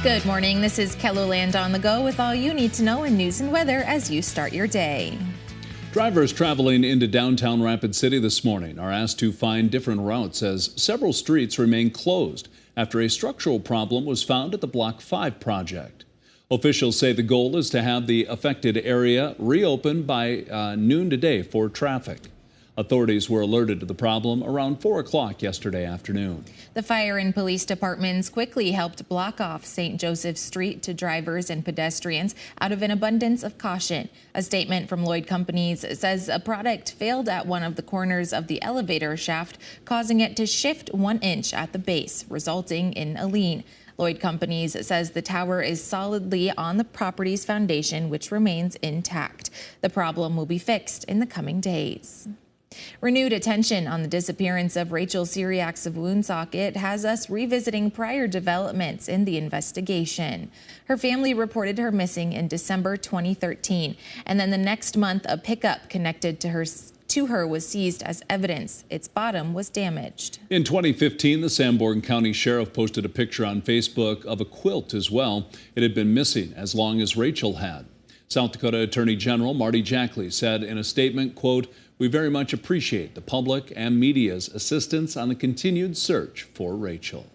Good morning. This is KELOLAND on the go with all you need to know in news and weather as you start your day. Drivers traveling into downtown Rapid City this morning are asked to find different routes as several streets remain closed after a structural problem was found at the Block 5 project. Officials say the goal is to have the affected area reopened by noon today for traffic. Authorities were alerted to the problem around 4 o'clock yesterday afternoon. The fire and police departments quickly helped block off St. Joseph Street to drivers and pedestrians out of an abundance of caution. A statement from Lloyd Companies says a product failed at one of the corners of the elevator shaft, causing it to shift 1 inch at the base, resulting in a lean. Lloyd Companies says the tower is solidly on the property's foundation, which remains intact. The problem will be fixed in the coming days. Renewed attention on the disappearance of Rachel Cyriacks of Woonsocket has us revisiting prior developments in the investigation. Her family reported her missing in December 2013, and then the next month a pickup connected to her was seized as evidence. Its bottom was damaged. In 2015, the Sanborn County Sheriff posted a picture on Facebook of a quilt as well. It had been missing as long as Rachel had. South Dakota Attorney General Marty Jackley said in a statement, quote, "We very much appreciate the public and media's assistance on the continued search for Rachel."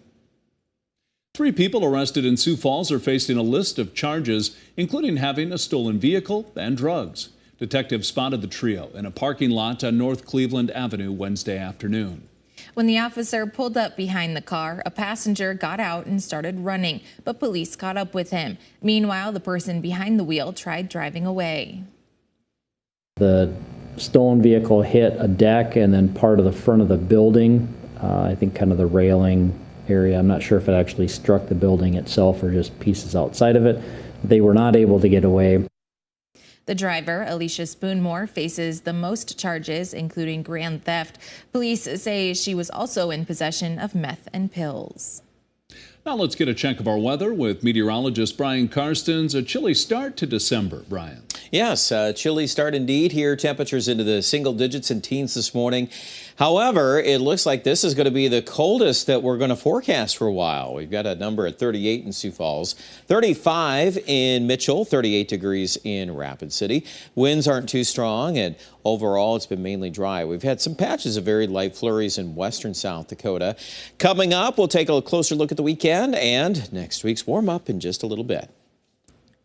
3 people arrested in Sioux Falls are facing a list of charges, including having a stolen vehicle and drugs. Detectives spotted the trio in a parking lot on North Cleveland Avenue Wednesday afternoon. When the officer pulled up behind the car, a passenger got out and started running, but police caught up with him. Meanwhile, the person behind the wheel tried driving away. The stolen vehicle hit a deck and then part of the front of the building, I think kind of the railing area. I'm not sure if it actually struck the building itself or just pieces outside of it. They were not able to get away. The driver, Alicia Spoonmore, faces the most charges, including grand theft. Police say she was also in possession of meth and pills. Now let's get a check of our weather with meteorologist Brian Karstens. A chilly start to December, Brian. Yes, chilly start indeed here. Temperatures into the single digits and teens this morning. However, it looks like this is going to be the coldest that we're going to forecast for a while. We've got a number at 38 in Sioux Falls, 35 in Mitchell, 38 degrees in Rapid City. Winds aren't too strong, and overall it's been mainly dry. We've had some patches of very light flurries in western South Dakota. Coming up, we'll take a closer look at the weekend and next week's warm-up in just a little bit.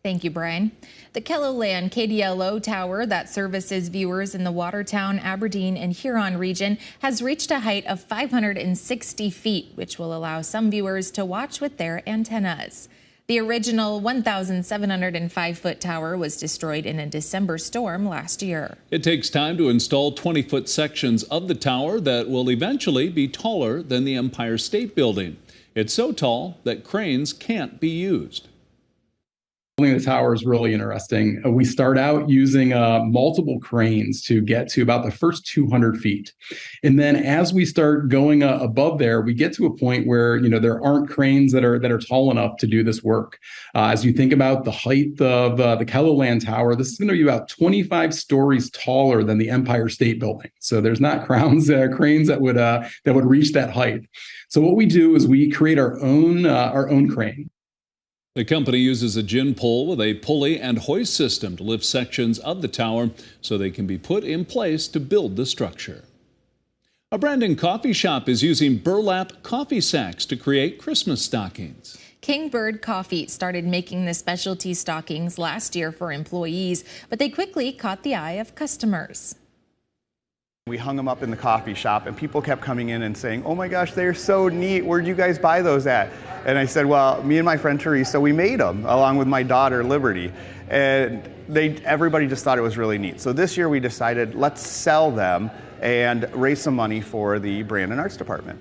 Thank you, Brian. The KELOLAND KDLO tower that services viewers in the Watertown, Aberdeen, and Huron region has reached a height of 560 feet, which will allow some viewers to watch with their antennas. The original 1,705-foot tower was destroyed in a December storm last year. It takes time to install 20-foot sections of the tower that will eventually be taller than the Empire State Building. It's so tall that cranes can't be used. Building the tower is really interesting. We start out using multiple cranes to get to about the first 200 feet. And then as we start going above there, we get to a point where, there aren't cranes that are tall enough to do this work. As you think about the height of the KELOLAND tower, this is going to be about 25 stories taller than the Empire State Building. So there's not cranes that would reach that height. So what we do is we create our own crane. The company uses a gin pole with a pulley and hoist system to lift sections of the tower so they can be put in place to build the structure. A Brandon coffee shop is using burlap coffee sacks to create Christmas stockings. Kingbird Coffee started making the specialty stockings last year for employees, but they quickly caught the eye of customers. We hung them up in the coffee shop and people kept coming in and saying, "Oh my gosh, they're so neat. Where'd you guys buy those at?" And I said, "Well, me and my friend Teresa, we made them along with my daughter Liberty." And everybody just thought it was really neat. So this year we decided, let's sell them and raise some money for the Brandon Arts Department.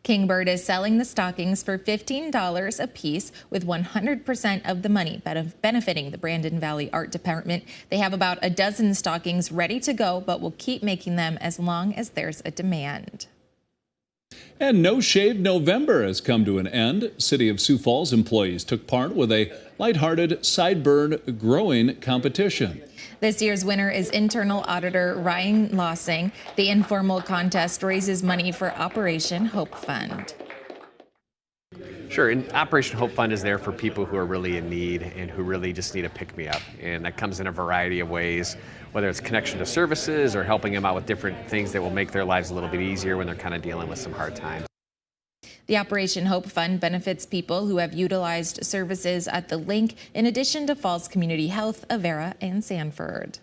Kingbird is selling the stockings for $15 a piece, with 100% of the money benefiting the Brandon Valley Art Department. They have about a dozen stockings ready to go, but will keep making them as long as there's a demand. And No Shave November has come to an end. City of Sioux Falls employees took part with a lighthearted sideburn growing competition. This year's winner is internal auditor Ryan Lossing. The informal contest raises money for Operation Hope Fund. Sure, and Operation Hope Fund is there for people who are really in need and who really just need a pick-me-up. And that comes in a variety of ways, whether it's connection to services or helping them out with different things that will make their lives a little bit easier when they're kind of dealing with some hard times. The Operation Hope Fund benefits people who have utilized services at the link, in addition to Falls Community Health, Avera, and Sanford.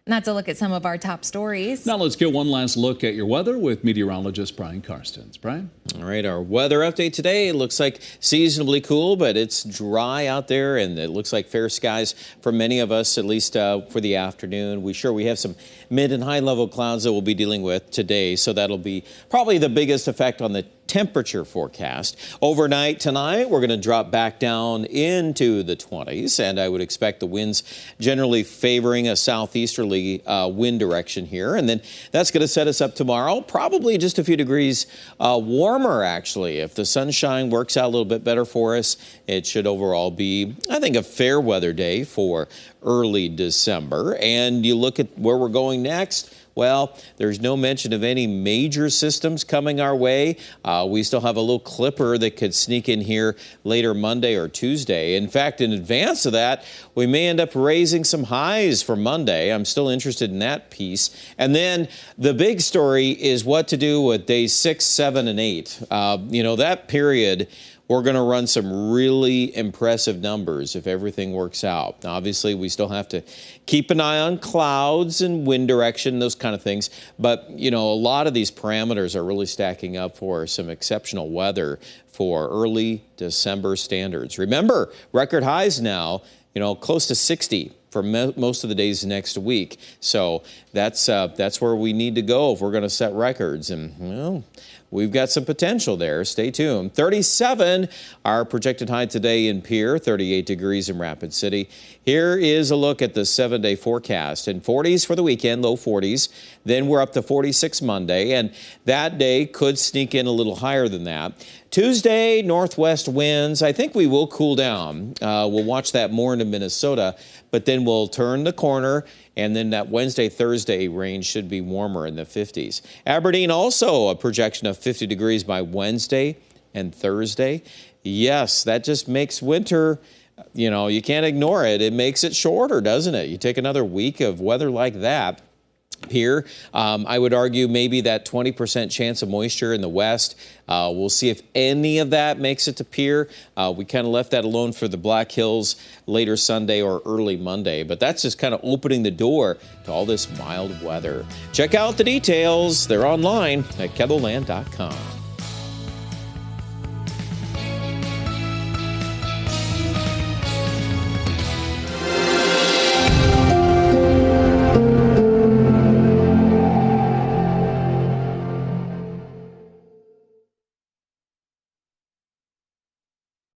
And that's a look at some of our top stories. Now let's get one last look at your weather with meteorologist Brian Karstens. Brian? All right, our weather update today. It looks like seasonably cool, but it's dry out there, and it looks like fair skies for many of us, at least for the afternoon. We have some mid and high level clouds that we'll be dealing with today, so that'll be probably the biggest effect on the temperature forecast. Overnight tonight, we're going to drop back down into the 20s, and I would expect the winds generally favoring a southeasterly wind direction here. And then that's going to set us up tomorrow, probably just a few degrees warmer, actually. If the sunshine works out a little bit better for us, it should overall be, I think, a fair weather day for early December. And you look at where we're going next. Well, there's no mention of any major systems coming our way. We still have a little clipper that could sneak in here later Monday or Tuesday. In fact, in advance of that, we may end up raising some highs for Monday. I'm still interested in that piece. And then the big story is what to do with days 6, 7, and 8. That period, we're going to run some really impressive numbers if everything works out. Now, obviously, we still have to keep an eye on clouds and wind direction, those kind of things. But, a lot of these parameters are really stacking up for some exceptional weather for early December standards. Remember, record highs now, close to 60 for most of the days next week. So that's where we need to go if we're going to set records. And, we've got some potential there. Stay tuned. 37, our projected high today in Pierre, 38 degrees in Rapid City. Here is a look at the 7-day forecast. And 40s for the weekend, low 40s. Then we're up to 46 Monday, and that day could sneak in a little higher than that. Tuesday, northwest winds. I think we will cool down. We'll watch that more into Minnesota, but then we'll turn the corner, and then that Wednesday, Thursday range should be warmer in the 50s. Aberdeen also a projection of 50 degrees by Wednesday and Thursday. Yes, that just makes winter, you can't ignore it. It makes it shorter, doesn't it? You take another week of weather like that. Here, I would argue maybe that 20% chance of moisture in the west. We'll see if any of that makes it to Pierre. We kind of left that alone for the Black Hills later Sunday or early Monday, but that's just kind of opening the door to all this mild weather. Check out the details. They're online at KELOLAND.com.